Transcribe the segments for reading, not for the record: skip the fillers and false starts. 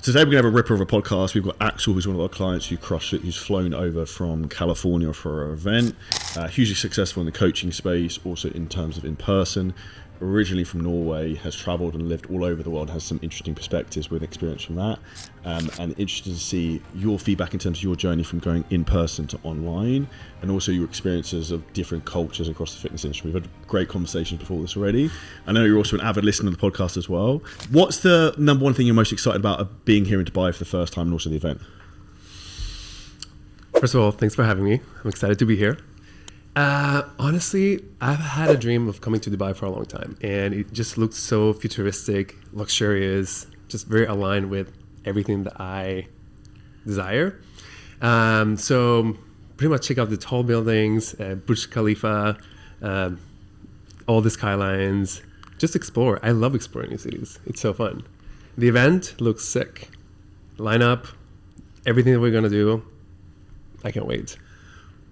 Today we're going to have a ripper of a podcast. We've got Axel, who's one of our clients, who crushed it, who's flown over from California for our event. Hugely successful in the coaching space, also in terms of in person. Originally from Norway, has travelled and lived all over the world, has some interesting perspectives with experience from that. And interested to see your feedback in terms of your journey from going in person to online, and also your experiences of different cultures across the fitness industry. We've had great conversations before this already. I know you're also an avid listener to the podcast as well. What's the number one thing you're most excited about being here in Dubai for the first time and also the event? First of all, thanks for having me. I'm excited to be here. Honestly, I've had a dream of coming to Dubai for a long time, and it just looks so futuristic, luxurious, just very aligned with everything that I desire. So pretty much check out the tall buildings, Burj Khalifa, all the skylines, just explore. I love exploring new cities. It's so fun. The event looks sick. Lineup, everything that we're going to do, I can't wait.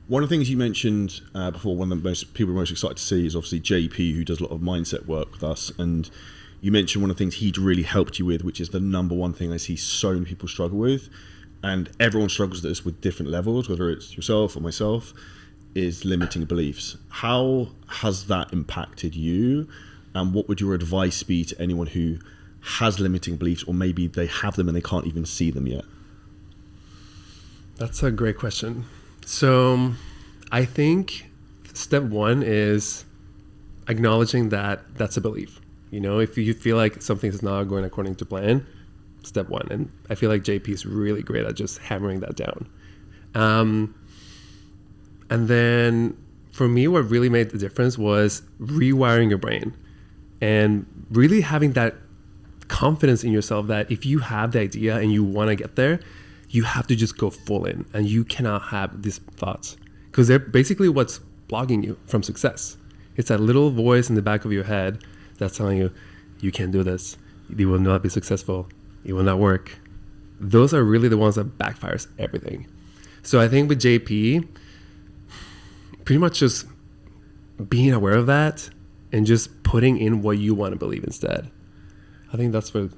One of the things you mentioned before, one of the most people are most excited to see is obviously JP, who does a lot of mindset work with us. And you mentioned one of the things he'd really helped you with, which is the number one thing I see so many people struggle with. And everyone struggles with this with different levels, whether it's yourself or myself, is limiting beliefs. How has that impacted you? And what would your advice be to anyone who has limiting beliefs, or maybe they have them and they can't even see them yet? That's a great question. So I think step one is acknowledging that that's a belief. You know, if you feel like something is not going according to plan, step one. And I feel like JP is really great at just hammering that down. And then for me, what really made the difference was rewiring your brain and really having that confidence in yourself that if you have the idea and you want to get there, you have to just go full in, and you cannot have these thoughts because they're basically what's blocking you from success. It's that little voice in the back of your head that's telling you, you can't do this. You will not be successful. It will not work. Those are really the ones that backfires everything. So I think with JP, pretty much just being aware of that and just putting in what you want to believe instead. I think that's what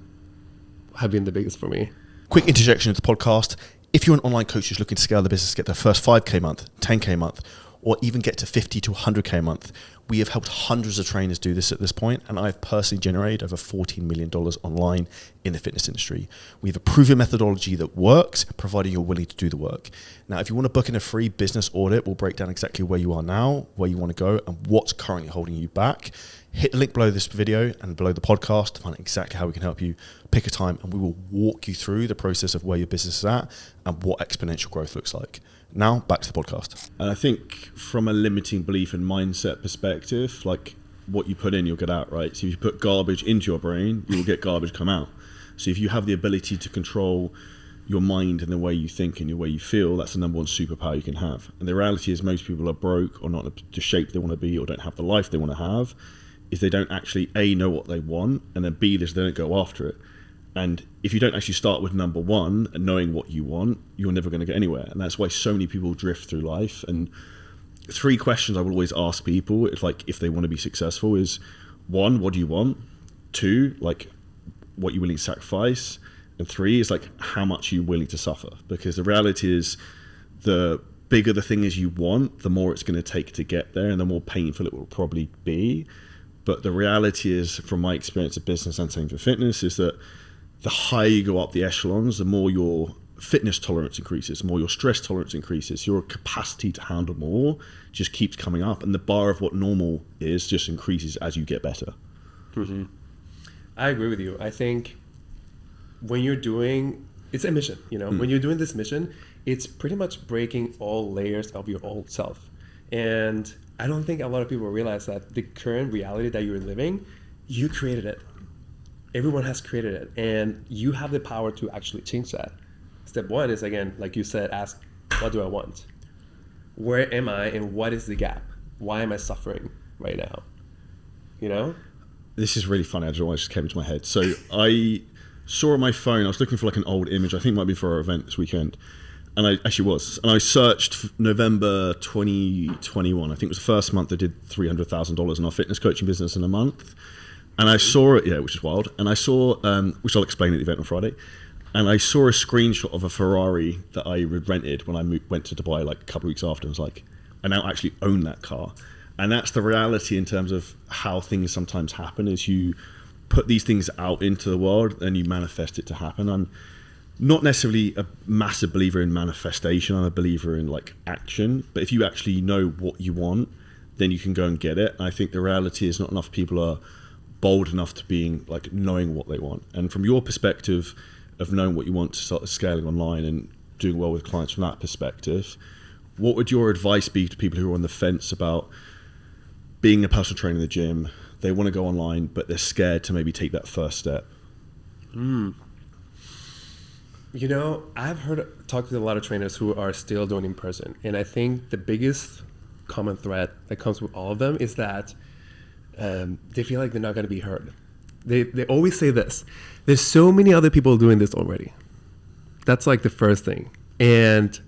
have been the biggest for me. Quick interjection into the podcast. If you're an online coach who's looking to scale the business, get their first 5K month, 10K month, or even get to 50 to 100K a month, we have helped hundreds of trainers do this at this point, and I've personally generated over $14 million online in the fitness industry. We have a proven methodology that works, provided you're willing to do the work. Now, if you want to book in a free business audit, we'll break down exactly where you are now, where you want to go, and what's currently holding you back. Hit the link below this video and below the podcast to find out exactly how we can help you. Pick a time and we will walk you through the process of where your business is at and what exponential growth looks like. Now, back to the podcast. And I think from a limiting belief and mindset perspective, like what you put in, you'll get out, right? So if you put garbage into your brain, you will get garbage come out. So if you have the ability to control your mind and the way you think and the way you feel, that's the number one superpower you can have. And the reality is most people are broke or not in the shape they want to be or don't have the life they want to have, is they don't actually A, know what they want, and then B, they don't go after it. And if you don't actually start with number one and knowing what you want, you're never going to get anywhere. And that's why so many people drift through life. And 3 questions I will always ask people, if they want to be successful, is 1, what do you want? 2, like what you're willing to sacrifice? And 3 is like how much you're willing to suffer. Because the reality is the bigger the thing is you want, the more it's going to take to get there and the more painful it will probably be. But the reality is, from my experience of business and same for fitness, is that the higher you go up the echelons, the more your fitness tolerance increases, the more your stress tolerance increases, your capacity to handle more just keeps coming up, and the bar of what normal is just increases as you get better. Mm-hmm. I agree with you. I think when you're doing, it's a mission, when you're doing this mission, it's pretty much breaking all layers of your old self. And I don't think a lot of people realize that the current reality that you're living, you created it. Everyone has created it, and you have the power to actually change that. Step 1 is, again, like you said, ask, what do I want? Where am I, and what is the gap? Why am I suffering right now? This is really funny. I don't know why it just came into my head. So I saw on my phone, I was looking for like an old image. I think it might be for our event this weekend. And I actually was. And I searched November 2021. I think it was the first month I did $300,000 in our fitness coaching business in a month. And I saw it, which is wild. And I saw, which I'll explain at the event on Friday. and I saw a screenshot of a Ferrari that I rented when I went to Dubai like a couple of weeks after. I was like, I now actually own that car. And that's the reality in terms of how things sometimes happen, is you put these things out into the world and you manifest it to happen. I'm not necessarily a massive believer in manifestation. I'm a believer in like action. But if you actually know what you want, then you can go and get it. And I think the reality is not enough people are bold enough to being like knowing what they want. And from your perspective of knowing what you want to start scaling online and doing well with clients from that perspective, what would your advice be to people who are on the fence about being a personal trainer in the gym? They want to go online, but they're scared to maybe take that first step. You know, I've talked to a lot of trainers who are still doing in person, and I think the biggest common thread that comes with all of them is that they feel like they're not going to be heard. They always say this: there's so many other people doing this already. That's like the first thing. And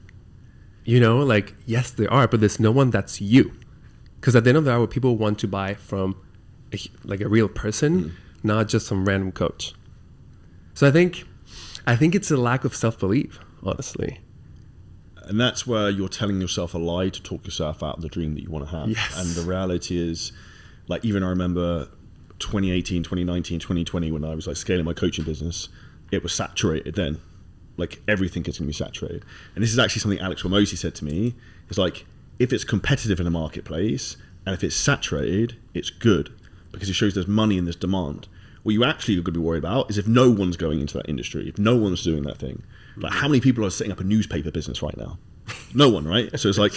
you know, like, yes, there are, but there's no one that's you. Because at the end of the hour, people want to buy from a real person, not just some random coach. So I think it's a lack of self-belief, honestly. And that's where you're telling yourself a lie to talk yourself out of the dream that you want to have. Yes. And the reality is, like, even I remember 2018, 2019, 2020, when I was like scaling my coaching business, it was saturated then. Like, everything is going to be saturated. And this is actually something Alex Ramosi said to me. It's like, if it's competitive in a marketplace and if it's saturated, it's good, because it shows there's money and there's demand. What you actually are going to be worried about is if no one's going into that industry, if no one's doing that thing. Like, how many people are setting up a newspaper business right now? No one, right? So it's like,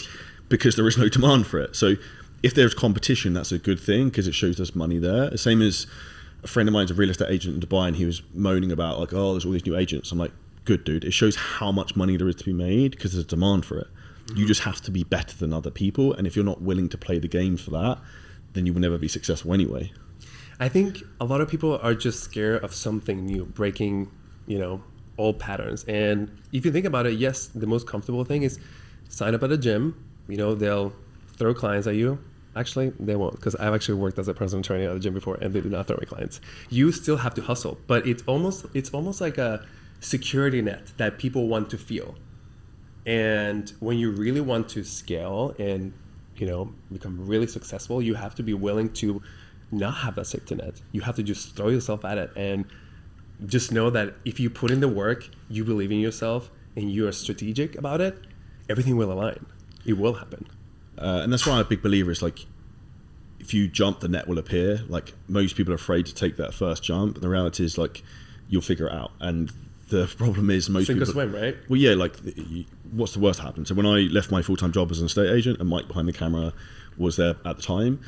because there is no demand for it. So if there's competition, that's a good thing, because it shows there's money there. The same as a friend of mine's a real estate agent in Dubai, and he was moaning about like, oh, there's all these new agents. I'm like, good, dude. It shows how much money there is to be made, because there's a demand for it. You just have to be better than other people. And if you're not willing to play the game for that, then you will never be successful anyway. I think a lot of people are just scared of something new, breaking, old patterns. And if you think about it, yes, the most comfortable thing is sign up at a gym. They'll throw clients at you. Actually, they won't, because I've actually worked as a personal trainer at a gym before, and they do not throw me clients. You still have to hustle, but it's almost like a security net that people want to feel. And when you really want to scale and become really successful, you have to be willing to not have that safety net. You have to just throw yourself at it, and just know that if you put in the work, you believe in yourself, and you are strategic about it, everything will align. It will happen. And that's why I'm a big believer is like, if you jump, the net will appear. Like, most people are afraid to take that first jump. And the reality is, like, you'll figure it out. And the problem is most Sink people... or swim, right? Well, yeah, like, what's the worst that happened? So when I left my full-time job as an estate agent, and Mike behind the camera was there at the time,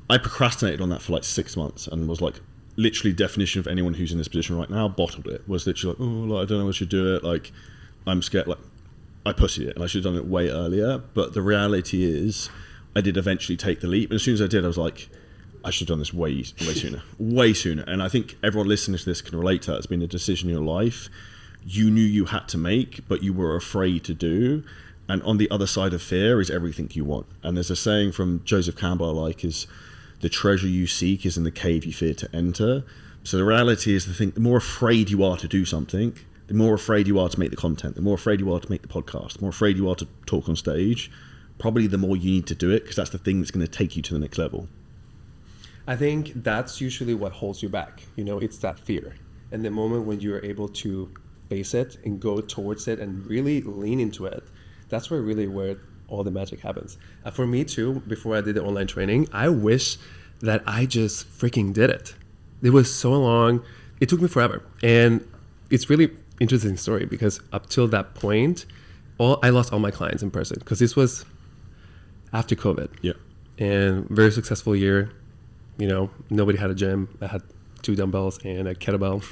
I procrastinated on that for like 6 months, and was like, literally definition of anyone who's in this position right now, bottled it. Was literally like, oh, like, I don't know if I should do it. Like, I'm scared. Like, I pussied it, and I should have done it way earlier. But the reality is, I did eventually take the leap. And as soon as I did, I was like, I should have done this way sooner, way sooner. And I think everyone listening to this can relate to that. It's been a decision in your life you knew you had to make, but you were afraid to do. And on the other side of fear is everything you want. And there's a saying from Joseph Campbell, like, is the treasure you seek is in the cave you fear to enter. So the reality is, the more afraid you are to do something, the more afraid you are to make the content, the more afraid you are to make the podcast, the more afraid you are to talk on stage, probably the more you need to do it, because that's the thing that's going to take you to the next level. I think that's usually what holds you back. It's that fear. And the moment when you're able to face it and go towards it and really lean into it, that's where all the magic happens. For me too, before I did the online training, I wish that I just freaking did it. It was so long. It took me forever. And it's really interesting story, because up till that point, I lost all my clients in person, because this was after COVID. Yeah. And very successful year. Nobody had a gym. I had 2 dumbbells and a kettlebell,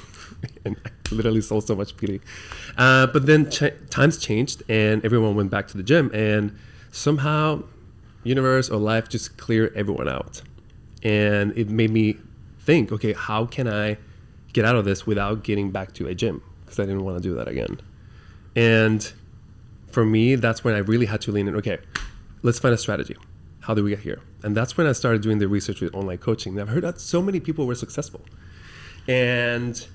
and I literally sold so much PT. But then times changed, and everyone went back to the gym, and somehow universe or life just cleared everyone out. And it made me think, okay, how can I get out of this without getting back to a gym? Because I didn't want to do that again. And for me, that's when I really had to lean in. Okay, let's find a strategy. How do we get here? And that's when I started doing the research with online coaching. And I've heard that so many people were successful. And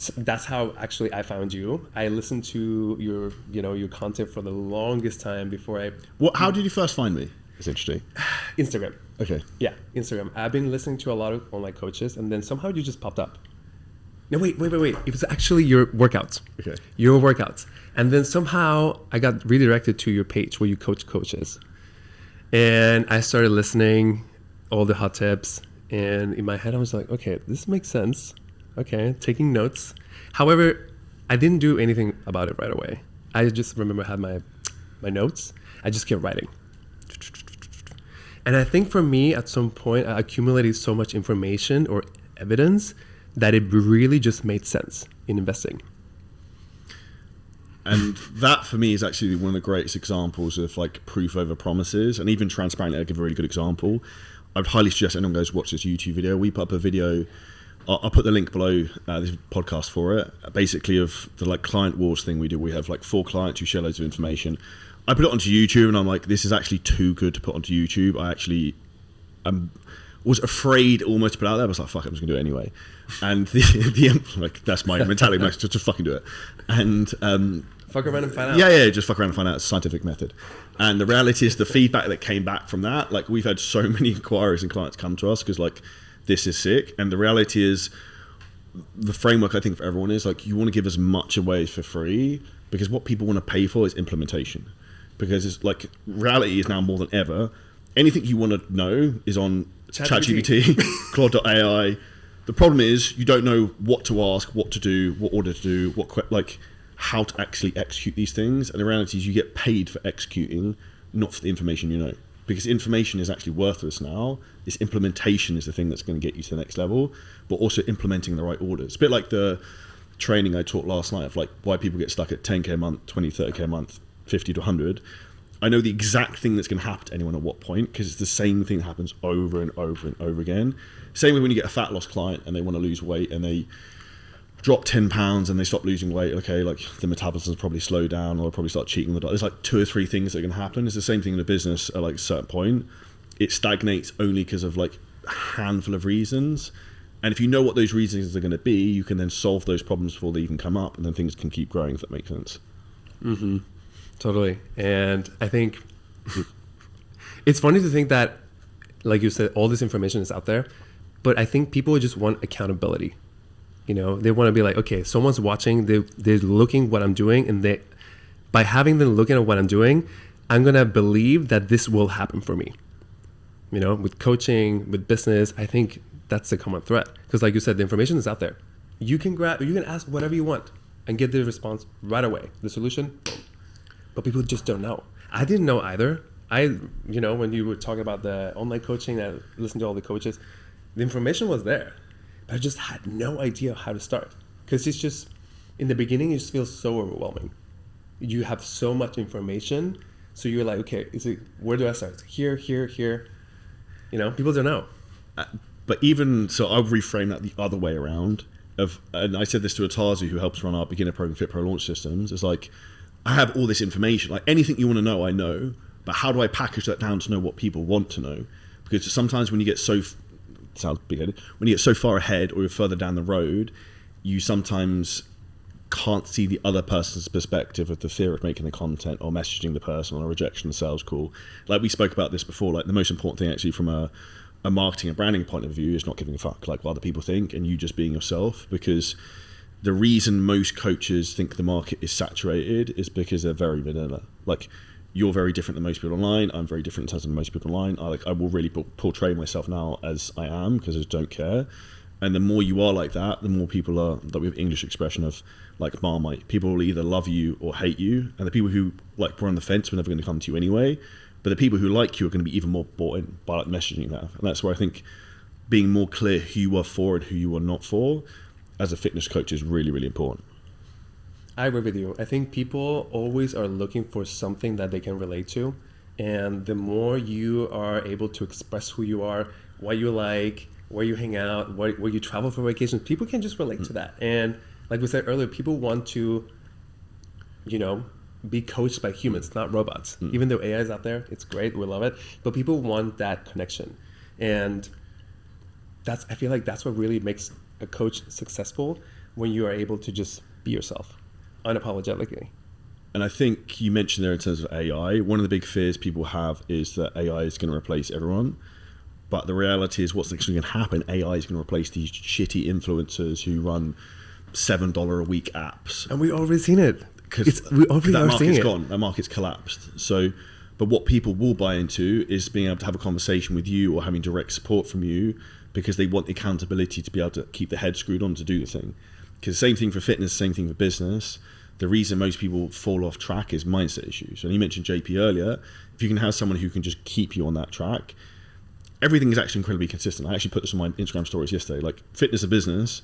So that's how actually I found you. I listened to your content for the longest time before I How did you first find me? It's interesting. Instagram. Okay. Yeah, Instagram. I've been listening to a lot of online coaches, and then somehow you just popped up. No, wait. It was actually your workouts. Okay. Your workouts. And then somehow I got redirected to your page where you coach coaches. And I started listening, all the hot tips. And in my head, I was like, okay, this makes sense. Okay, taking notes. However, I didn't do anything about it right away. I just remember I had my notes. I just kept writing. And I think for me, at some point, I accumulated so much information or evidence that it really just made sense in investing. And that for me is actually one of the greatest examples of like proof over promises, and even transparently. I'll give a really good example. I'd highly suggest anyone goes watch this YouTube video. We put up a video. I'll put the link below this podcast for it. Basically, of the like client wars thing we do. We have like 4 clients who share loads of information. I put it onto YouTube, and I'm like, this is actually too good to put onto YouTube. I actually was afraid almost to put it out there, but I was like, fuck it, I'm just gonna do it anyway. And the like that's my mentality, just fucking do it. And fuck around and find out. Yeah, just fuck around and find out. It's a scientific method. And the reality is, the feedback that came back from that, like we've had so many inquiries and clients come to us because like this is sick. And the reality is, the framework I think for everyone is like you want to give as much away for free, because what people want to pay for is implementation. Because it's like reality is now more than ever. Anything you want to know is on ChatGPT, Claude.ai. The problem is you don't know what to ask, what to do, what order to do, how to actually execute these things. And the reality is you get paid for executing, not for the information you know. Because information is actually worthless now. This implementation is the thing that's going to get you to the next level, but also implementing the right orders. It's a bit like the training I taught last night of like why people get stuck at 10K a month, 20, 30K a month, 50 to 100. I know the exact thing that's going to happen to anyone at what point, because it's the same thing that happens over and over and over again. Same with when you get a fat loss client and they want to lose weight and they drop 10 pounds and they stop losing weight. Okay, like the metabolism's probably slow down, or they'll probably start cheating the diet. There's like 2 or 3 things that are going to happen. It's the same thing in a business at like a certain point. It stagnates only because of like a handful of reasons. And if you know what those reasons are going to be, you can then solve those problems before they even come up, and then things can keep growing, if that makes sense. Mm-hmm. Totally. And I think it's funny to think that, like you said, all this information is out there, but I think people just want accountability. You know, they want to be like, okay, someone's watching, they're looking what I'm doing, and by having them looking at what I'm doing, I'm going to believe that this will happen for me. You know, with coaching, with business, I think that's the common thread. Because like you said, the information is out there. You can ask whatever you want and get the response right away. The solution, boom. But people just don't know. I didn't know either. When you were talking about the online coaching, I listened to all the coaches. The information was there, but I just had no idea how to start. Because it's just, in the beginning, it just feels so overwhelming. You have so much information, so you're like, okay, where do I start? Here. You know, people don't know. But even so, I'll reframe that the other way around. And I said this to Atazu, who helps run our beginner program, Fit Pro Launch Systems. It's like, I have all this information. Like anything you want to know, I know. But how do I package that down to know what people want to know? Because sometimes when you get sounds big-headed, when you get so far ahead or you're further down the road, you sometimes can't see the other person's perspective of the fear of making the content or messaging the person on a rejection sales call. Like we spoke about this before, like the most important thing actually from a marketing and branding point of view is not giving a fuck like what other people think, and you just being yourself. Because the reason most coaches think the market is saturated is because they're very vanilla. Like you're very different than most people online. I'm very different in terms of most people online. I will really portray myself now as I am because I just don't care. And the more you are like that, the more people are, that we have English expression of like Marmite. People will either love you or hate you. And the people who like were on the fence were never going to come to you anyway. But the people who like you are going to be even more bought in by like messaging you have. And that's where I think being more clear who you are for and who you are not for as a fitness coach is really, really important. I agree with you. I think people always are looking for something that they can relate to. And the more you are able to express who you are, what you like, where you hang out, where you travel for vacations, people can just relate to that. And like we said earlier, people want to, be coached by humans, not robots. Even though AI is out there, it's great, we love it. But people want that connection. And I feel like that's what really makes a coach successful, when you are able to just be yourself unapologetically. And I think you mentioned there in terms of AI, one of the big fears people have is that AI is going to replace everyone. But the reality is what's actually going to happen, AI is going to replace these shitty influencers who run $7 a week apps. And we've already seen it. We already that market's gone. That market's collapsed. So, but what people will buy into is being able to have a conversation with you or having direct support from you because they want the accountability to be able to keep their head screwed on to do the thing. Because same thing for fitness, same thing for business. The reason most people fall off track is mindset issues. And you mentioned JP earlier. If you can have someone who can just keep you on that track, everything is actually incredibly consistent. I actually put this on my Instagram stories yesterday. Like fitness and business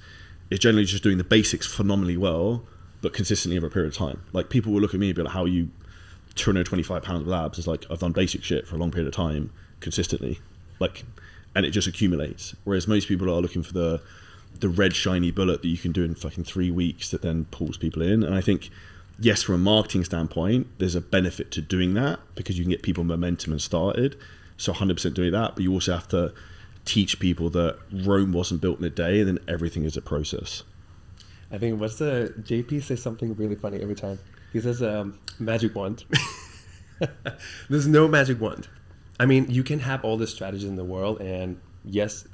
is generally just doing the basics phenomenally well, but consistently over a period of time. Like people will look at me and be like, how are you 225 pounds with abs? It's like, I've done basic shit for a long period of time consistently. Like, and it just accumulates. Whereas most people are looking for the red shiny bullet that you can do in fucking 3 weeks that then pulls people in. And I think, yes, from a marketing standpoint, there's a benefit to doing that because you can get people momentum and started. So 100% doing that, but you also have to teach people that Rome wasn't built in a day and then everything is a process. I think JP says something really funny every time. He says magic wand. There's no magic wand. I mean, you can have all the strategies in the world, and yes,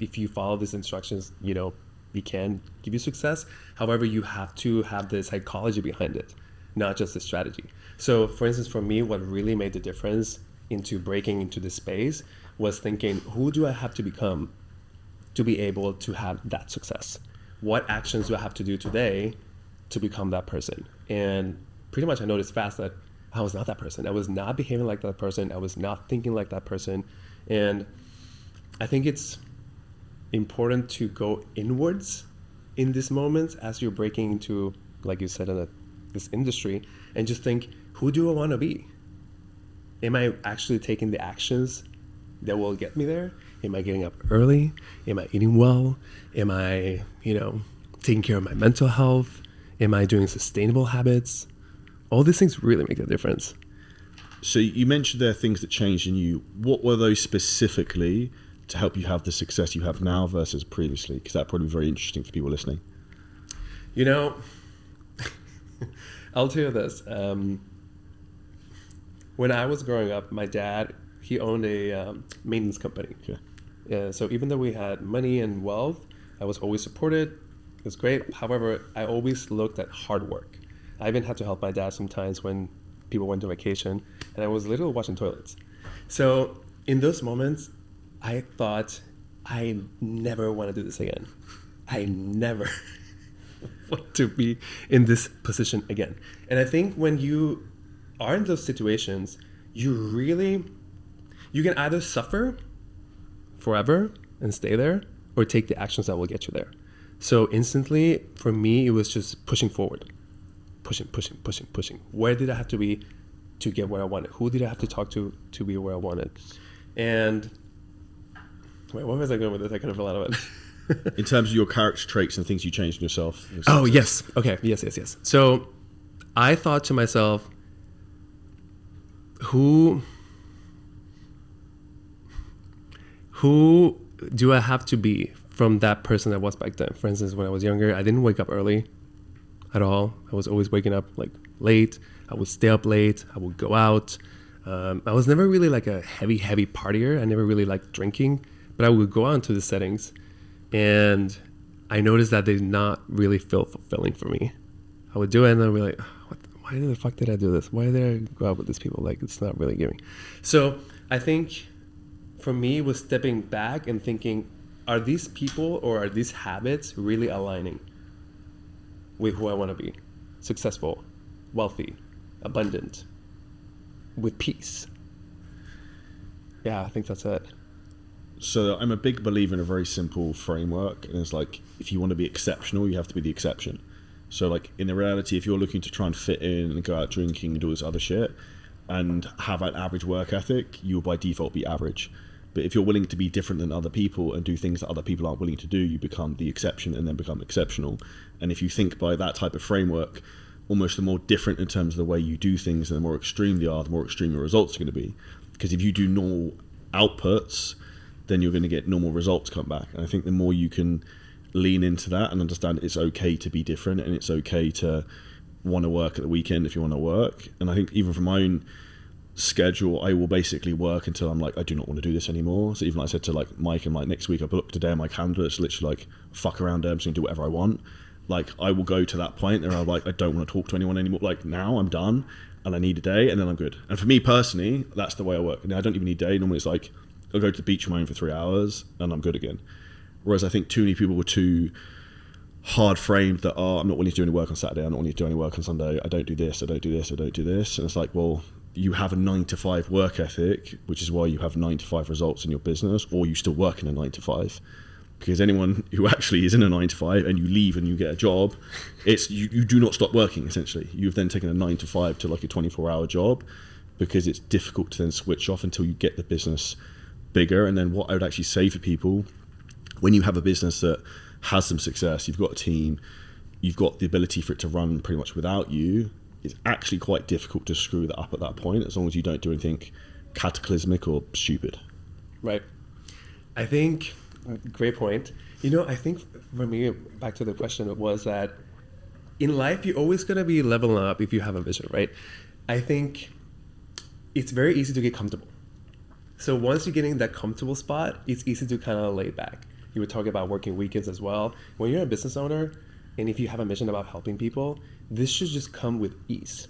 if you follow these instructions, it can give you success. However, you have to have the psychology behind it, not just the strategy. So for instance, for me, what really made the difference into breaking into this space was thinking, who do I have to become to be able to have that success? What actions do I have to do today to become that person? And pretty much I noticed fast that I was not that person. I was not behaving like that person. I was not thinking like that person. And I think it's important to go inwards in these moments as you're breaking into, like you said, this industry, and just think, who do I want to be? Am I actually taking the actions that will get me there? Am I getting up early? Am I eating well? Am I, taking care of my mental health? Am I doing sustainable habits? All these things really make a difference. So you mentioned there are things that changed in you. What were those specifically to help you have the success you have now versus previously? Because that'd probably be very interesting for people listening. I'll tell you this. When I was growing up, my dad, he owned a maintenance company. Okay. So even though we had money and wealth, I was always supported. It was great. However, I always looked at hard work. I even had to help my dad sometimes when people went to vacation, and I was literally washing toilets. So in those moments, I thought, I never want to do this again. I never want to be in this position again. And I think when you are in those situations, you can either suffer forever and stay there, or take the actions that will get you there. So instantly, for me, it was just pushing forward. Pushing. Where did I have to be to get where I wanted? Who did I have to talk to be where I wanted? And wait, what was I going with this? I kind of fell out of it. In terms of your character traits and things you changed in yourself. Oh, yes. Okay. Yes. So I thought to myself, who do I have to be from that person I was back then? For instance, when I was younger, I didn't wake up early at all. I was always waking up like late. I would stay up late. I would go out. I was never really like a heavy partier. I never really liked drinking, but I would go out into the settings, and I noticed that they did not really feel fulfilling for me. I would do it, and I'd be like, why the fuck did I do this? Why did I go out with these people? Like, it's not really giving. So I think for me, it was stepping back and thinking, are these people or are these habits really aligning with who I want to be? Successful, wealthy, abundant, with peace. Yeah, I think that's it. So I'm a big believer in a very simple framework, and it's like, if you want to be exceptional, you have to be the exception. So like in the reality, if you're looking to try and fit in and go out drinking and do this other shit and have an average work ethic, you will by default be average. But if you're willing to be different than other people and do things that other people aren't willing to do, you become the exception and then become exceptional. And if you think by that type of framework, almost the more different in terms of the way you do things and the more extreme they are, the more extreme your results are going to be. Because if you do normal outputs, then you're going to get normal results come back. And I think the more you can lean into that and understand it's okay to be different, and it's okay to want to work at the weekend if you want to work. And I think even from my own schedule, I will basically work until I'm like, I do not want to do this anymore. So even like I said to like Mike, and like next week I booked a day on my calendar, it's literally like fuck around there, I'm just gonna do whatever I want. Like I will go to that point where I'm like, I don't want to talk to anyone anymore. Like now I'm done and I need a day and then I'm good. And for me personally, that's the way I work. Now I don't even need a day. Normally it's like I'll go to the beach on my own for 3 hours and I'm good again. Whereas I think too many people were too hard framed that, I'm not willing to do any work on Saturday, I'm not willing to do any work on Sunday, I don't do this, I don't do this, I don't do this. And it's like, well, you have a 9 to 5 work ethic, which is why you have 9 to 5 results in your business, or you still work in a 9 to 5. Because anyone who actually is in a 9 to 5 and you leave and you get a job, it's you do not stop working essentially. You've then taken a 9 to 5 to like a 24-hour job, because it's difficult to then switch off until you get the business bigger. And then what I would actually say for people, when you have a business that has some success, you've got a team, you've got the ability for it to run pretty much without you, it's actually quite difficult to screw that up at that point, as long as you don't do anything cataclysmic or stupid. Right. I think, great point. You know, I think for me, back to the question, was that in life, you're always going to be leveling up if you have a vision, right? I think it's very easy to get comfortable. So once you're getting that comfortable spot, it's easy to kind of lay back. You were talking about working weekends as well. When you're a business owner, and if you have a mission about helping people, this should just come with ease.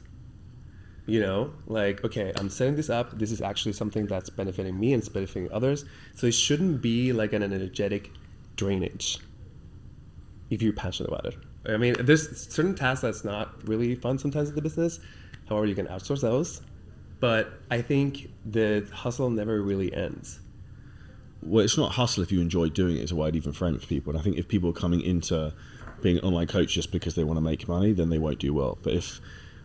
You know, like, okay, I'm setting this up. This is actually something that's benefiting me and it's benefiting others. So it shouldn't be like an energetic drainage if you're passionate about it. I mean, there's certain tasks that's not really fun sometimes in the business. However, you can outsource those. But I think the hustle never really ends. Well, it's not hustle if you enjoy doing it, is a way I'd even frame it for people. And I think if people are coming into being an online coach just because they want to make money, then they won't do well. But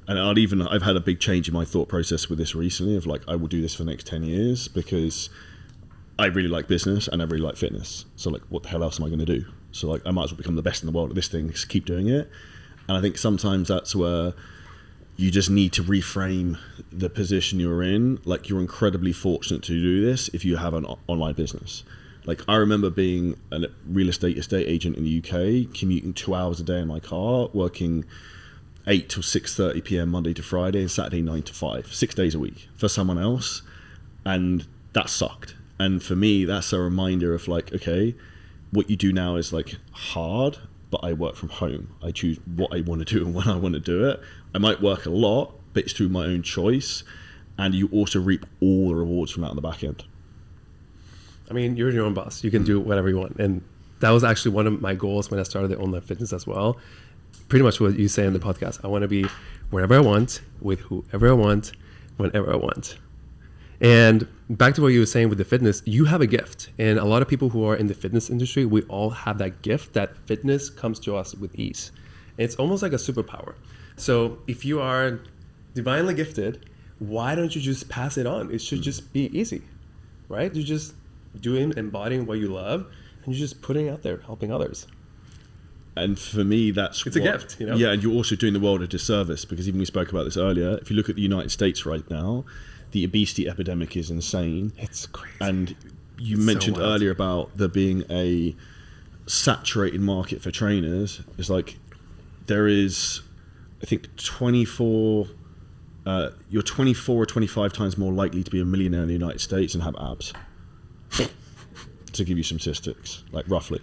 I've had a big change in my thought process with this recently, of like, I will do this for the next 10 years because I really like business and I really like fitness. So like, what the hell else am I going to do? So like, I might as well become the best in the world at this thing, just keep doing it. And I think sometimes that's where you just need to reframe the position you're in. Like, you're incredibly fortunate to do this if you have an online business. Like, I remember being a real estate agent in the UK, commuting 2 hours a day in my car, working 8 till 6:30 p.m. Monday to Friday, and Saturday 9 to 5, 6 days a week for someone else. And that sucked. And for me, that's a reminder of like, okay, what you do now is like hard, but I work from home. I choose what I want to do and when I want to do it. I might work a lot, but it's through my own choice. And you also reap all the rewards from that on the back end. I mean, you're your own boss. You can do whatever you want. And that was actually one of my goals when I started the online fitness as well. Pretty much what you say in the podcast. I want to be wherever I want, with whoever I want, whenever I want. And back to what you were saying with the fitness, you have a gift. And a lot of people who are in the fitness industry, we all have that gift, that fitness comes to us with ease. And it's almost like a superpower. So if you are divinely gifted, why don't you just pass it on? It should just be easy, right? You're just doing, embodying what you love, and you're just putting it out there, helping others. And for me, it's a gift, you know? Yeah, and you're also doing the world a disservice, because even we spoke about this earlier. If you look at the United States right now, the obesity epidemic is insane. It's crazy. And you mentioned earlier about there being a saturated market for trainers. It's like there is, I think, 24... you're 24 or 25 times more likely to be a millionaire in the United States and have abs. To give you some statistics, like roughly.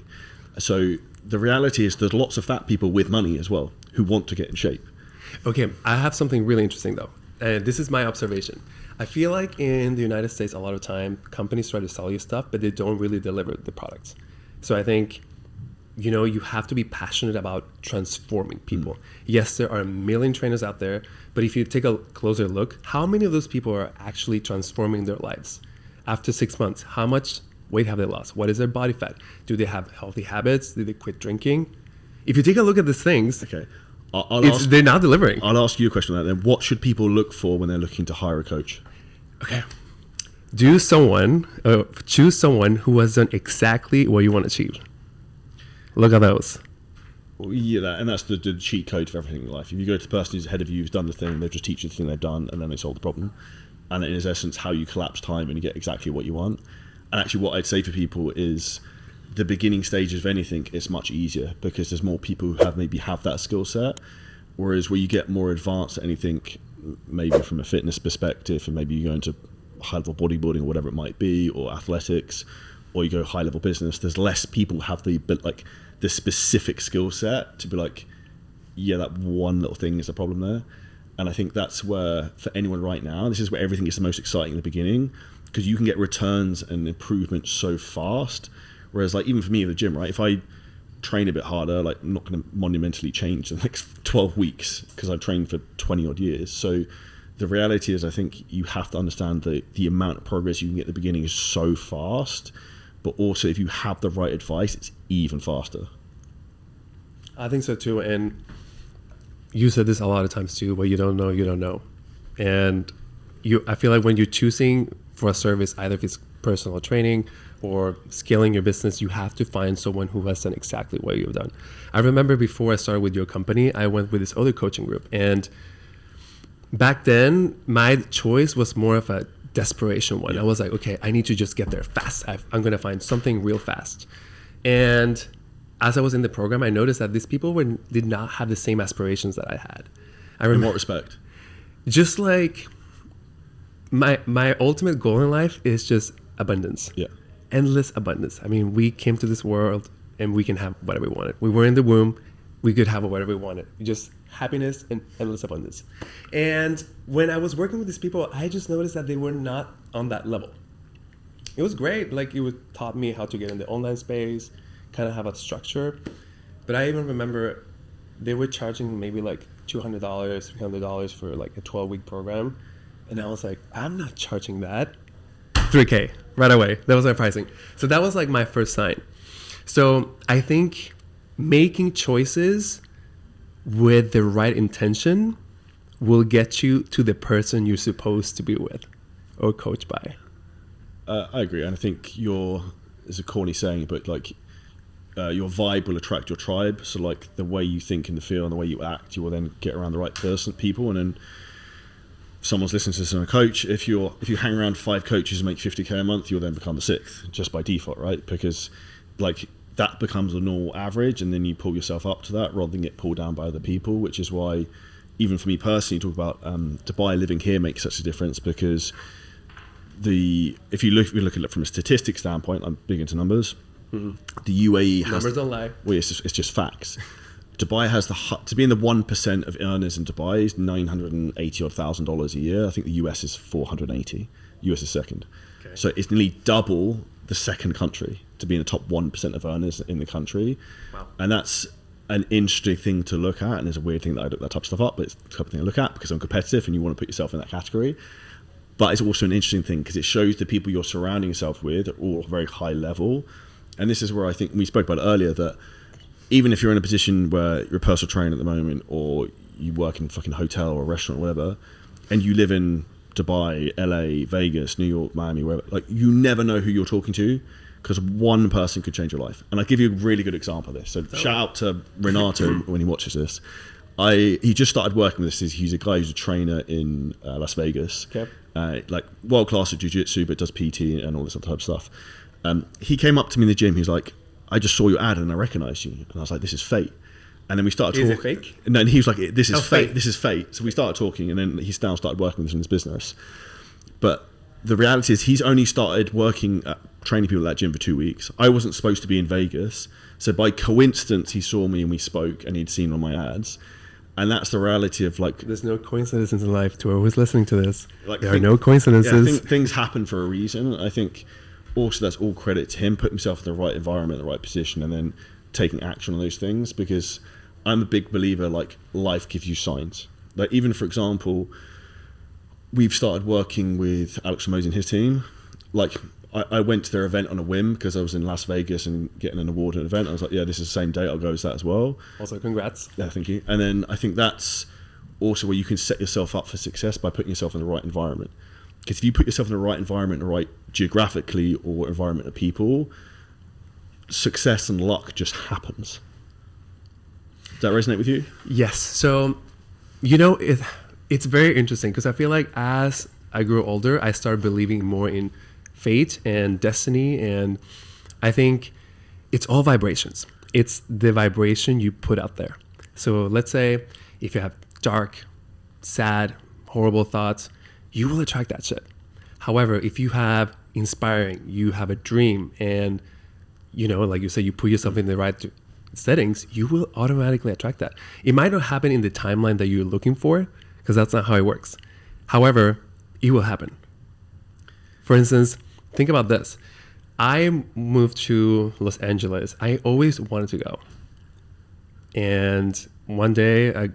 So the reality is there's lots of fat people with money as well who want to get in shape. Okay, I have something really interesting though. And this is my observation. I feel like in the United States, a lot of time, companies try to sell you stuff, but they don't really deliver the products. So I think, you know, you have to be passionate about transforming people. Yes, there are a million trainers out there, but if you take a closer look, how many of those people are actually transforming their lives? After 6 months, how much weight have they lost? What is their body fat? Do they have healthy habits? Did they quit drinking? If you take a look at these things, okay, they're not delivering. I'll ask you a question on that then. What should people look for when they're looking to hire a coach? Okay. Choose someone who has done exactly what you want to achieve. Look at those. Well, yeah, and that's the cheat code for everything in life. If you go to the person who's ahead of you, who's done the thing, they'll just teach you the thing they've done, and then they solve the problem. And in essence, how you collapse time and you get exactly what you want. And actually what I'd say for people is the beginning stages of anything, it's much easier because there's more people who have that skill set. Whereas where you get more advanced at anything, maybe from a fitness perspective, and maybe you go into high level bodybuilding or whatever it might be, or athletics, or you go high level business, there's less people have the specific skill set to be like, yeah, that one little thing is the problem there. And I think that's where, for anyone right now, this is where everything is the most exciting in the beginning, because you can get returns and improvement so fast. Whereas like even for me in the gym, right, if I train a bit harder, like I'm not going to monumentally change in the next 12 weeks because I've trained for 20 odd years. So the reality is, I think you have to understand that the amount of progress you can get at the beginning is so fast, but also if you have the right advice, it's even faster. I think so too. And you said this a lot of times too, what you don't know, you don't know. And I feel like when you're choosing for a service, either if it's personal training or scaling your business, you have to find someone who has done exactly what you've done. I remember before I started with your company, I went with this other coaching group. And back then, my choice was more of a desperation one. I was like, okay, I need to just get there fast. I'm going to find something real fast. And as I was in the program, I noticed that these people did not have the same aspirations that I had. In what respect? Just like my ultimate goal in life is just abundance. Yeah. Endless abundance. I mean, we came to this world and we can have whatever we wanted. We were in the womb. We could have whatever we wanted. Just happiness and endless abundance. And when I was working with these people, I just noticed that they were not on that level. It was great. Like, it taught me how to get in the online space, kind of have a structure. But I even remember they were charging maybe like $200, $300 for like a 12-week program. And I was like, I'm not charging that. $3K right away. That was my pricing. So that was like my first sign. So I think making choices with the right intention will get you to the person you're supposed to be with or coached by. I agree. And I think it's a corny saying, but like your vibe will attract your tribe. So like the way you think and the feel and the way you act, you will then get around the right people. And then someone's listening to this and a coach, if you hang around 5 coaches and make 50K a month, you'll then become the 6th just by default, right? Because like that becomes the normal average, and then you pull yourself up to that rather than get pulled down by other people, which is why even for me personally, talk about Dubai, living here makes such a difference, because if you look at it from a statistics standpoint, I'm big into numbers. Mm-hmm. The UAE has numbers don't lie. Well, it's just facts. Dubai has to be in the 1% of earners in Dubai is $980,000 a year. I think the US is 480. US is second. Okay. So it's nearly double the second country to be in the top 1% of earners in the country. Wow. And that's an interesting thing to look at. And it's a weird thing that I look that type of stuff up, but it's the type of thing I look at because I'm competitive and you want to put yourself in that category. But it's also an interesting thing because it shows the people you're surrounding yourself with are all very high level. And this is where I think we spoke about it earlier, that even if you're in a position where you're a personal trainer at the moment, or you work in a fucking hotel or a restaurant or whatever, and you live in Dubai, LA, Vegas, New York, Miami, wherever, like you never know who you're talking to because one person could change your life. And I'll give you a really good example of this. So shout out to Renato when he watches this. He just started working with this. He's a guy who's a trainer in Las Vegas, okay. Like world class at jiu-jitsu, but does PT and all this other type of stuff. He came up to me in the gym. He's like, I just saw your ad and I recognized you. And I was like, this is fate. And then we started talking. Is it fake? And then he was like, this is fate. This is fate. So we started talking, and then he's now started working with us in his business. But the reality is he's only started working at training people at that gym for 2 weeks. I wasn't supposed to be in Vegas. So by coincidence, he saw me and we spoke, and he'd seen all my ads. And that's the reality of like... There's no coincidences in life. To who's listening to this, like, there are no coincidences. Yeah, things happen for a reason. I think also that's all credit to him, putting himself in the right environment, the right position, and then taking action on those things, because I'm a big believer, like, life gives you signs. Like, even for example, we've started working with Alex Ramosey and his team. Like, I went to their event on a whim because I was in Las Vegas and getting an award at an event. I was like, yeah, this is the same day, I'll go as that as well. Also, congrats. Yeah, thank you. And then I think that's also where you can set yourself up for success by putting yourself in the right environment. Because if you put yourself in the right environment, the right geographically or environment of people, success and luck just happens. Does that resonate with you? Yes. So, it's very interesting because I feel like as I grew older, I started believing more in fate and destiny. And I think it's all vibrations. It's the vibration you put out there. So let's say if you have dark, sad, horrible thoughts, you will attract that shit. However, if you have inspiring, you have a dream, and like you said, you put yourself in the right settings, you will automatically attract that. It might not happen in the timeline that you're looking for, because that's not how it works. However, it will happen. For instance, think about this. I moved to Los Angeles. I always wanted to go. And one day, an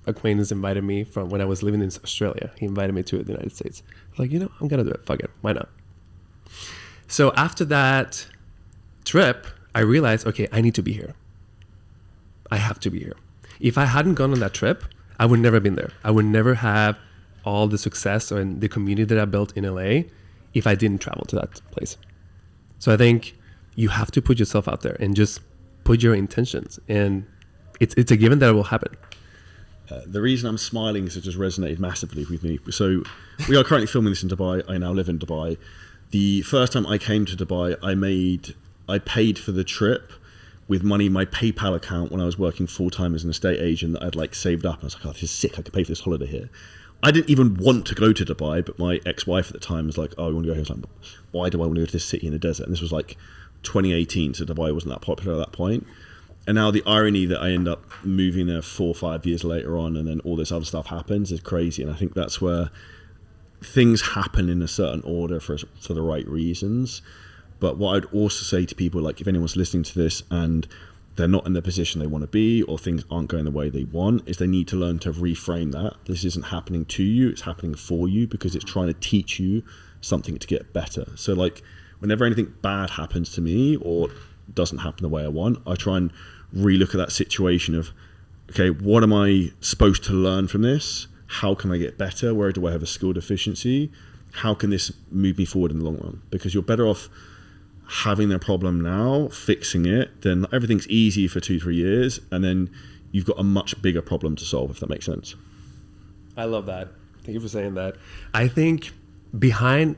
acquaintance invited me from when I was living in Australia. He invited me to the United States. I was like, I'm going to do it. Fuck it. Why not? So after that trip, I realized, okay, I need to be here. I have to be here. If I hadn't gone on that trip, I would never have been there. I would never have all the success and the community that I built in LA if I didn't travel to that place. So I think you have to put yourself out there and just put your intentions, and it's a given that it will happen. The reason I'm smiling is it just resonated massively with me. So we are currently filming this in Dubai. I now live in Dubai. The first time I came to Dubai, I paid for the trip with money in my PayPal account when I was working full-time as an estate agent that I'd saved up. I was like, oh, this is sick. I could pay for this holiday here. I didn't even want to go to Dubai, but my ex-wife at the time was like, oh, you want to go here? I was like, why do I want to go to this city in the desert? And this was 2018, so Dubai wasn't that popular at that point. And now the irony that I end up moving there 4 or 5 years later on, and then all this other stuff happens, is crazy. And I think that's where things happen in a certain order for the right reasons. But what I'd also say to people, if anyone's listening to this and they're not in the position they want to be, or things aren't going the way they want, is they need to learn to reframe that. This isn't happening to you, it's happening for you, because it's trying to teach you something to get better. So whenever anything bad happens to me or doesn't happen the way I want, I try and relook at that situation of, okay, what am I supposed to learn from this? How can I get better? Where do I have a skill deficiency? How can this move me forward in the long run? Because you're better off having the problem now, fixing it, then everything's easy for 2-3 years, and then you've got a much bigger problem to solve, if that makes sense. I love that. Thank you for saying that. I think behind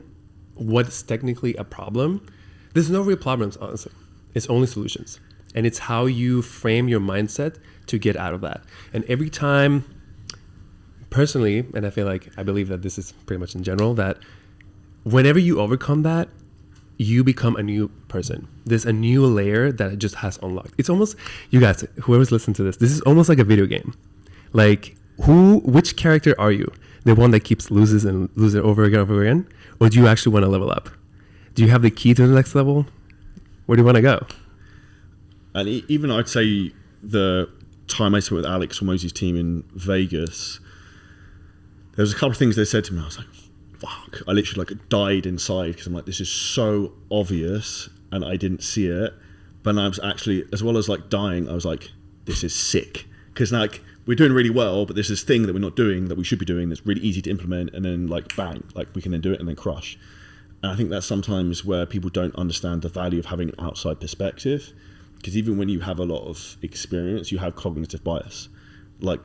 what's technically a problem, there's no real problems, honestly. It's only solutions. And it's how you frame your mindset to get out of that. And every time, personally, and I believe that this is pretty much in general, that whenever you overcome that, you become a new person. There's a new layer that it just has unlocked. It's almost, you guys, whoever's listening to this is almost like a video game. Which character are you? The one that keeps losing over and over again? Or do you actually want to level up? Do you have the key to the next level? Where do you want to go? And even I'd say the time I spent with Alex from Mosey's team in Vegas, there was a couple of things they said to me. I was like, fuck. I literally died inside, because I'm like, this is so obvious and I didn't see it. But I was actually, as well as dying, I was like, this is sick. Because now we're doing really well, but there's this thing that we're not doing that we should be doing that's really easy to implement, and then bang, we can then do it and then crush. And I think that's sometimes where people don't understand the value of having an outside perspective. Because even when you have a lot of experience, you have cognitive bias.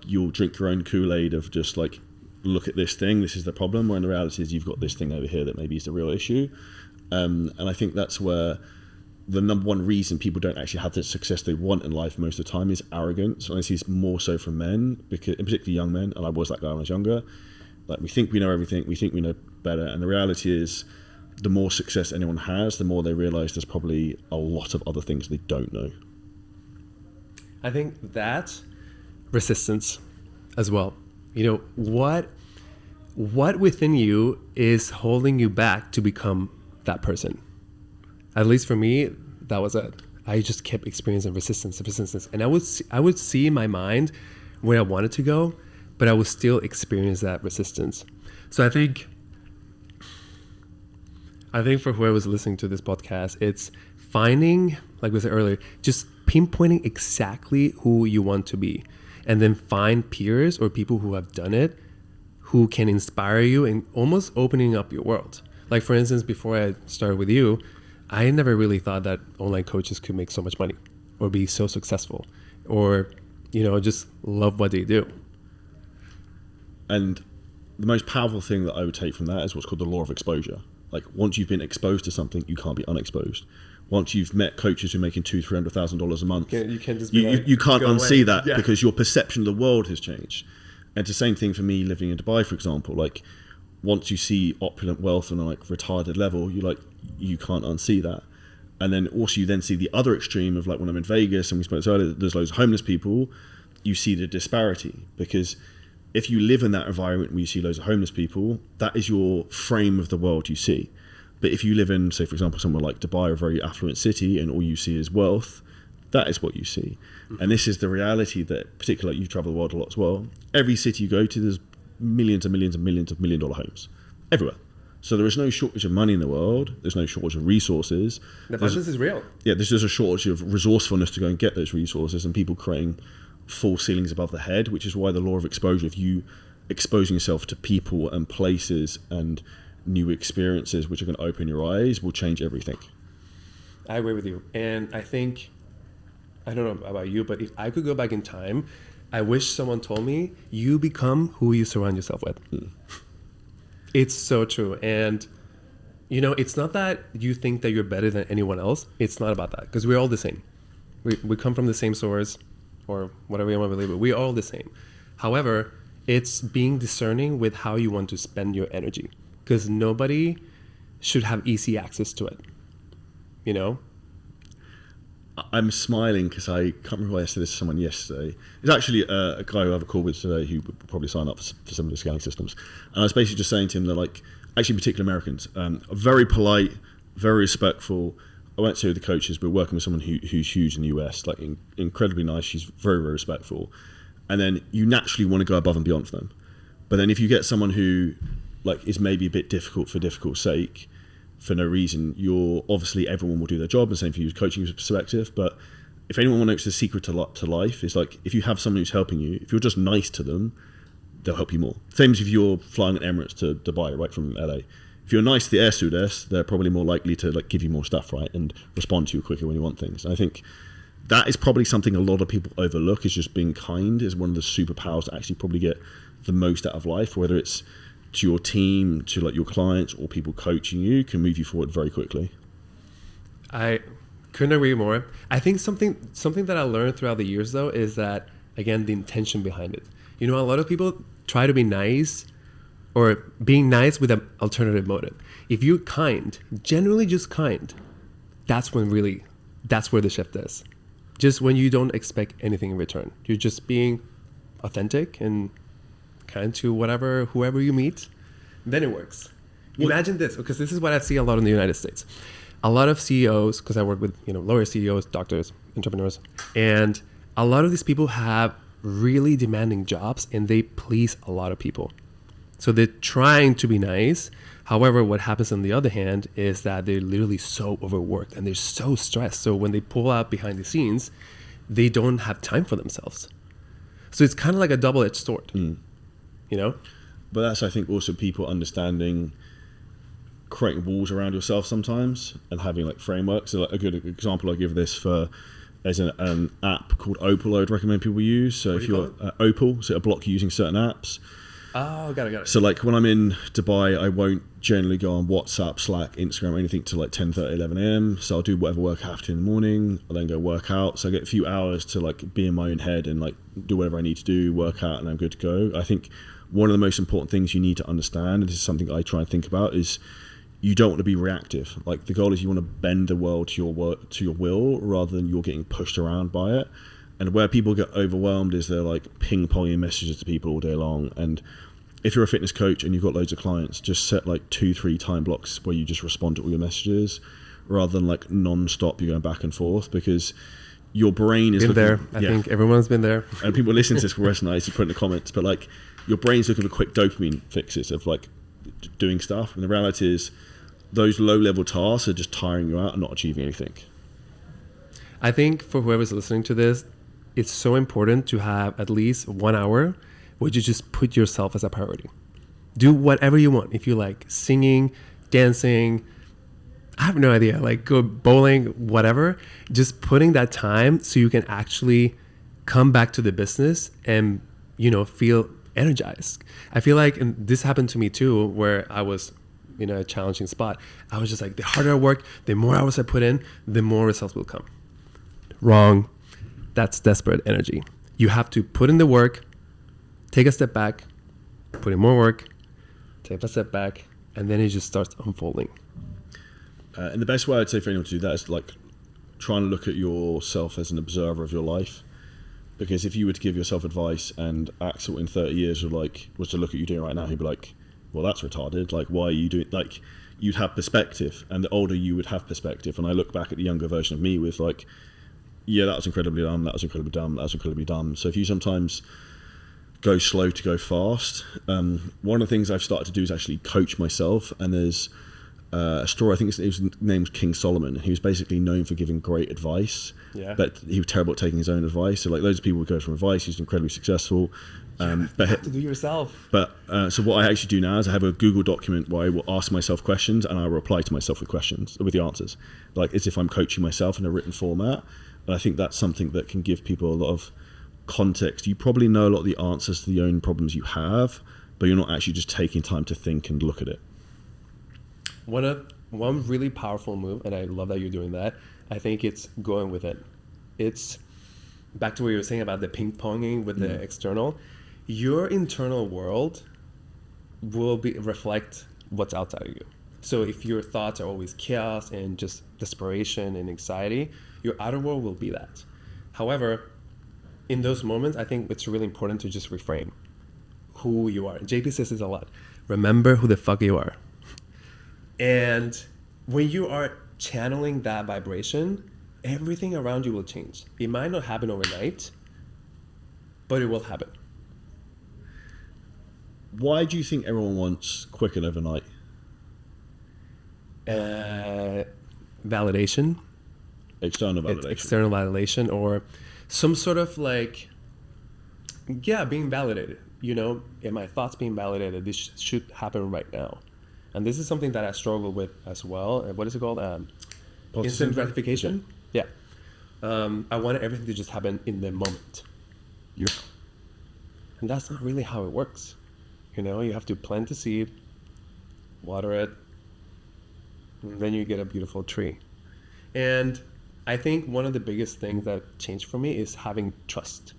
You'll drink your own Kool-Aid of just look at this thing, this is the problem, when the reality is you've got this thing over here that maybe is the real issue. And I think that's where the number one reason people don't actually have the success they want in life most of the time is arrogance. And I see it's more so from men, because, in particular young men, and I was that guy when I was younger. We think we know everything, we think we know better, and the reality is the more success anyone has, the more they realize there's probably a lot of other things they don't know. I think that's resistance as well. What within you is holding you back to become that person? At least for me, that was it. I just kept experiencing resistance. And I would see in my mind where I wanted to go, but I would still experience that resistance. So I think for whoever's listening to this podcast, it's finding, like we said earlier, just pinpointing exactly who you want to be, and then find peers or people who have done it, who can inspire you and almost opening up your world. For instance, before I started with you, I never really thought that online coaches could make so much money or be so successful or, just love what they do. And the most powerful thing that I would take from that is what's called the law of exposure. Once you've been exposed to something, you can't be unexposed. once you've met coaches who are making $200,000-$300,000 a month, You can't just be you can't go unsee away. that Yeah. because your perception of the world has changed. And it's the same thing for me living in Dubai, for example. Like, once you see opulent wealth on a like retarded level, you can't unsee that. And then also you then see the other extreme of like when I'm in Vegas and we spoke earlier, there's loads of homeless people. You see the disparity, because if you live in that environment where you see loads of homeless people, that is your frame of the world you see. But if you live in, say, for example, somewhere like Dubai, a very affluent city, and all you see is wealth, that is what you see. Mm-hmm. And this is the reality that, particularly, like you travel the world a lot as well. Every city you go to, there's millions and millions and millions of $1 million homes everywhere. So there is no shortage of money in the world. There's no shortage of resources. The abundance is real. Yeah, there's just a shortage of resourcefulness to go and get those resources, and people creating false ceilings above the head, which is why the law of exposure, if you exposing yourself to people and places and new experiences which are going to open your eyes, will change everything. I agree with you. And I think, I don't know about you, but if I could go back in time, I wish someone told me, you become who you surround yourself with. It's so true. And, you know, it's not that you think that you're better than anyone else. It's not about that, because we're all the same. We come from the same source, or whatever you want to believe, but we're all the same. However, it's being discerning with how you want to spend your energy, because nobody should have easy access to it, you know? I'm smiling because I can't remember why I said this to someone yesterday. It's actually a guy who I have a call with today who would probably sign up for some of the scanning systems. And I was basically just saying to him that, like, actually particular Americans, are very polite, very respectful. I won't say who the coach is, but working with someone who's huge in the US, like incredibly nice. She's very, very respectful. And then you naturally want to go above and beyond for them. But then if you get someone who like is maybe a bit difficult for difficult sake, for no reason, you're obviously, everyone will do their job, and same for you, coaching perspective. But if anyone knows the secret to life, is like, if you have someone who's helping you, if you're just nice to them, they'll help you more. Same as if you're flying an Emirates to Dubai, right, from LA. If you're nice to the air stewardess, they're probably more likely to like give you more stuff, right, and respond to you quicker when you want things. And I think that is probably something a lot of people overlook, is just being kind is one of the superpowers to actually probably get the most out of life, whether it's to your team, to like your clients, or people coaching you, can move you forward very quickly. I couldn't agree more. I think something that I learned throughout the years, though, is that, again, the intention behind it. You know, a lot of people try to be nice, or being nice with an alternative motive. If you're kind, generally just kind, that's where the shift is. Just when you don't expect anything in return. You're just being authentic and kind to whoever you meet, then it works. Imagine this, because this is what I see a lot in the United States. A lot of CEOs, because I work with lawyer CEOs, doctors, entrepreneurs, and a lot of these people have really demanding jobs, and they please a lot of people. So they're trying to be nice. However, what happens on the other hand is that they're literally so overworked and they're so stressed. So when they pull out behind the scenes, they don't have time for themselves. So it's kind of like a double-edged sword. You know? But that's, I think, also people understanding creating walls around yourself sometimes and having like frameworks. So like a good example I give this for is an app called Opal I would recommend people use. So if you're Opal, so it'll block you using certain apps. Oh, got it. So like when I'm in Dubai, I won't generally go on WhatsApp, Slack, Instagram, or anything till like 10:30, 11 a.m. So I'll do whatever work I have to in the morning. I'll then go work out. So I get a few hours to like be in my own head and like do whatever I need to do, work out, and I'm good to go. I think one of the most important things you need to understand, and this is something I try and think about, is you don't want to be reactive. Like the goal is you want to bend the world to your will rather than you're getting pushed around by it. And where people get overwhelmed is they're like ping-ponging messages to people all day long. And if you're a fitness coach and you've got loads of clients, just set like 2-3 time blocks where you just respond to all your messages rather than like non-stop you're going back and forth, because your brain is been looking, there. I think everyone's been there. And people listening to this will resonate, you put in the comments, but like your brain's looking for quick dopamine fixes of like doing stuff. And the reality is those low level tasks are just tiring you out and not achieving anything. I think for whoever's listening to this, it's so important to have at least 1 hour where you just put yourself as a priority. Do whatever you want. If you like singing, dancing, I have no idea, like go bowling, whatever, just putting that time so you can actually come back to the business and, feel energized. I feel like, and this happened to me too, where I was in a challenging spot, I was just like, the harder I work, the more hours I put in, the more results will come. Wrong. That's desperate energy. You have to put in the work, take a step back, put in more work, take a step back, and then it just starts unfolding. And the best way I'd say for anyone to do that is like trying to look at yourself as an observer of your life. Because if you were to give yourself advice and Axel in 30 years was to look at you doing right now, he'd be like, well, that's retarded. Like, why are you doing, like, you'd have perspective, and the older you would have perspective. And I look back at the younger version of me with like, yeah, that was incredibly dumb, that was incredibly dumb, that was incredibly dumb. So if you sometimes go slow to go fast, one of the things I've started to do is actually coach myself. And there's a story, I think his name was King Solomon. He was basically known for giving great advice, but he was terrible at taking his own advice. So like loads of people would go from advice. He's incredibly successful. But you have to do yourself. But so what I actually do now is I have a Google document where I will ask myself questions and I will reply to myself with questions, with the answers, like as if I'm coaching myself in a written format. And I think that's something that can give people a lot of context. You probably know a lot of the answers to the own problems you have, but you're not actually just taking time to think and look at it. One really powerful move, and I love that you're doing that, I think it's going with it. It's back to what you were saying about the ping-ponging with the external. Your internal world will reflect what's outside of you. So if your thoughts are always chaos and just desperation and anxiety, your outer world will be that. However, in those moments, I think it's really important to just reframe who you are. JP says this a lot. Remember who the fuck you are. And when you are channeling that vibration, everything around you will change. It might not happen overnight, but it will happen. Why do you think everyone wants quick and overnight? Validation. External validation. External validation, or some sort of like, being validated. You know, in my thoughts being validated, this should happen right now. And this is something that I struggle with as well. What is it called? Instant gratification. Yeah. I want everything to just happen in the moment. Yeah. And that's not really how it works. You know, you have to plant the seed, water it, and then you get a beautiful tree. And I think one of the biggest things that changed for me is having trust.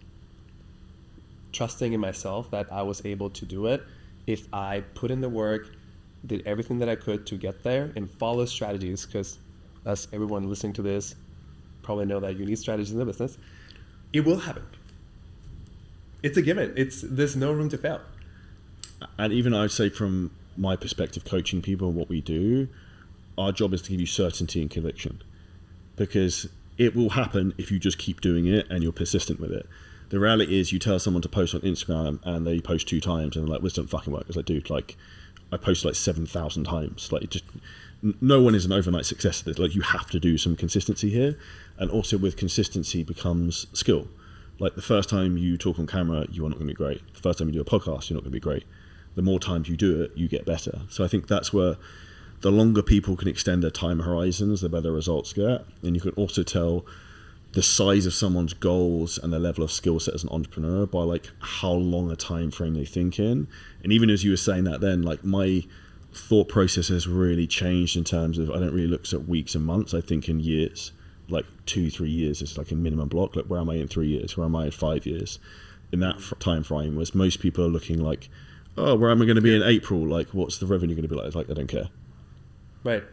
Trusting in myself that I was able to do it if I put in the work, did everything that I could to get there, and follow strategies, because as everyone listening to this probably know that you need strategies in the business. It will happen. It's a given. There's no room to fail. And even I would say from my perspective, coaching people and what we do, our job is to give you certainty and conviction, because it will happen if you just keep doing it and you're persistent with it. The reality is you tell someone to post on Instagram and they post 2 times and they're like, this doesn't fucking work. It's like, dude, like I posted like 7,000 times. Like, just no one is an overnight success. Like, you have to do some consistency here. And also with consistency becomes skill. Like the first time you talk on camera, you are not going to be great. The first time you do a podcast, you're not going to be great. The more times you do it, you get better. So I think that's where the longer people can extend their time horizons, the better results get. And you can also tell the size of someone's goals and their level of skill set as an entrepreneur by like how long a time frame they think in. And even as you were saying that then, like my thought process has really changed in terms of I don't really look at weeks and months. I think in years, like 2-3 years is like a minimum block. Like, where am I in 3 years? Where am I in 5 years? In that time frame, was most people are looking like, oh, where am I going to be in April? Like, what's the revenue going to be like? It's like, I don't care. Right.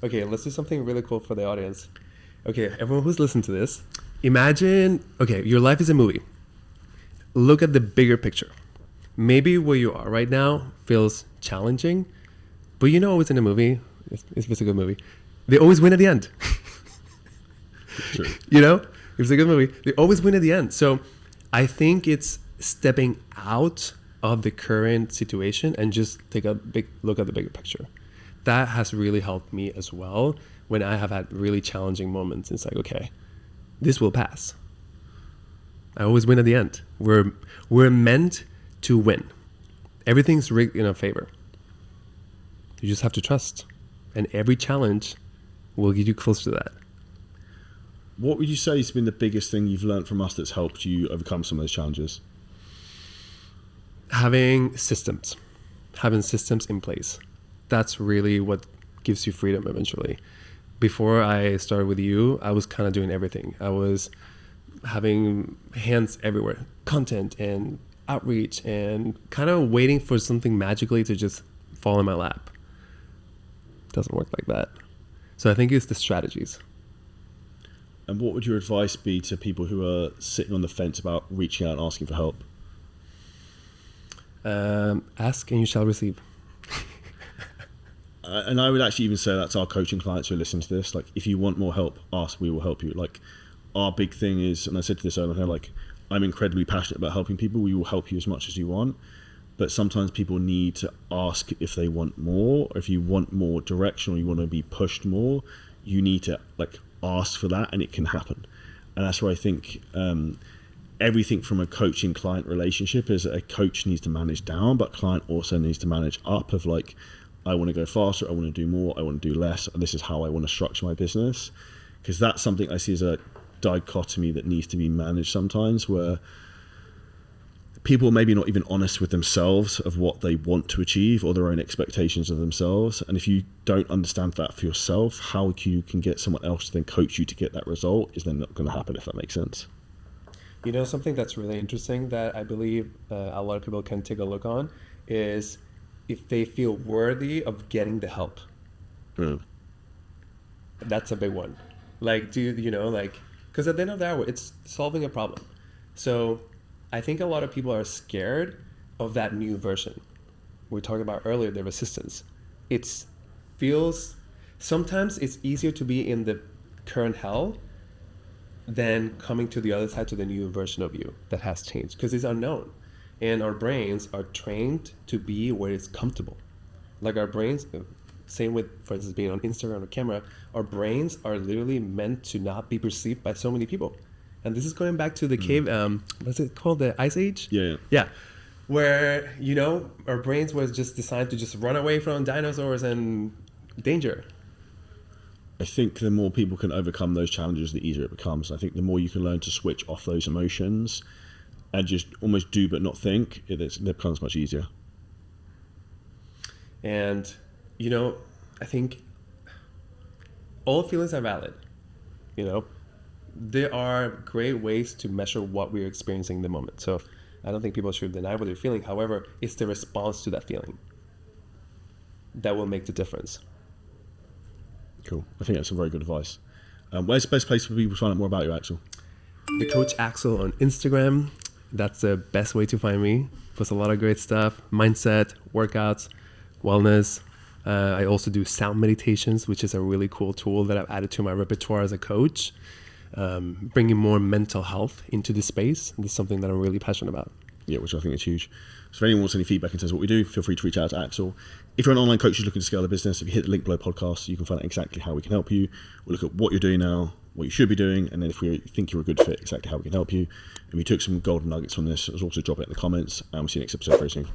Okay, let's do something really cool for the audience. Okay, everyone who's listened to this, imagine, okay, your life is a movie. Look at the bigger picture. Maybe where you are right now feels challenging, but you know always in a movie, if it's a good movie, they always win at the end. True. You know, if it's a good movie, they always win at the end. So I think it's stepping out of the current situation and just take a big look at the bigger picture. That has really helped me as well when I have had really challenging moments. It's like, okay, this will pass. I always win at the end. We're meant to win. Everything's rigged in our favor. You just have to trust. And every challenge will get you close to that. What would you say has been the biggest thing you've learned from us that's helped you overcome some of those challenges? Having systems in place. that's really what gives you freedom eventually. Before I started with you, I was kind of doing everything. I was having hands everywhere, content and outreach, and kind of waiting for something magically to just fall in my lap. Doesn't work like that. So I think it's the strategies. And what would your advice be to people who are sitting on the fence about reaching out and asking for help? Ask and you shall receive. And I would actually even say that to our coaching clients who are listening to this. Like, if you want more help, ask, we will help you. Like, our big thing is, and I said to this earlier, like, I'm incredibly passionate about helping people. We will help you as much as you want. But sometimes people need to ask if they want more, or if you want more direction, or you want to be pushed more, you need to like ask for that, and it can happen. And that's where I think everything from a coaching client relationship is that a coach needs to manage down, but client also needs to manage up of like, I want to go faster, I want to do more, I want to do less, and this is how I want to structure my business. Because that's something I see as a dichotomy that needs to be managed sometimes, where people are maybe not even honest with themselves of what they want to achieve or their own expectations of themselves. And if you don't understand that for yourself, how you can get someone else to then coach you to get that result is then not going to happen, if that makes sense. You know, something that's really interesting that I believe a lot of people can take a look on is if they feel worthy of getting the help. That's a big one. Like, because at the end of the hour, it's solving a problem. So I think a lot of people are scared of that new version. We were talking about earlier, the resistance. Sometimes it's easier to be in the current hell than coming to the other side, to the new version of you that has changed, because it's unknown. And our brains are trained to be where it's comfortable. Like our brains, same with, for instance, being on Instagram or camera, our brains are literally meant to not be perceived by so many people. And this is going back to the cave, what's it called? The Ice Age? Yeah. Where, our brains was just designed to just run away from dinosaurs and danger. I think the more people can overcome those challenges, the easier it becomes. I think the more you can learn to switch off those emotions and just almost do but not think, it becomes much easier. And, I think all feelings are valid, There are great ways to measure what we're experiencing in the moment. So I don't think people should deny what they're feeling. However, it's the response to that feeling that will make the difference. Cool. I think that's some very good advice. Where's the best place for people to find out more about you, Axel? The Coach Axel on Instagram. That's the best way to find me. Post a lot of great stuff. Mindset, workouts, wellness. I also do sound meditations, which is a really cool tool that I've added to my repertoire as a coach. Bringing more mental health into the space. And this is something that I'm really passionate about. Yeah, which I think is huge. So if anyone wants any feedback in terms of what we do, feel free to reach out to Axel. If you're an online coach who's looking to scale their business, if you hit the link below podcast, you can find out exactly how we can help you. We'll look at what you're doing now, what you should be doing, and then if we think you're a good fit, exactly how we can help you. And we took some golden nuggets from this. Also drop it in the comments, and we'll see you next episode very soon.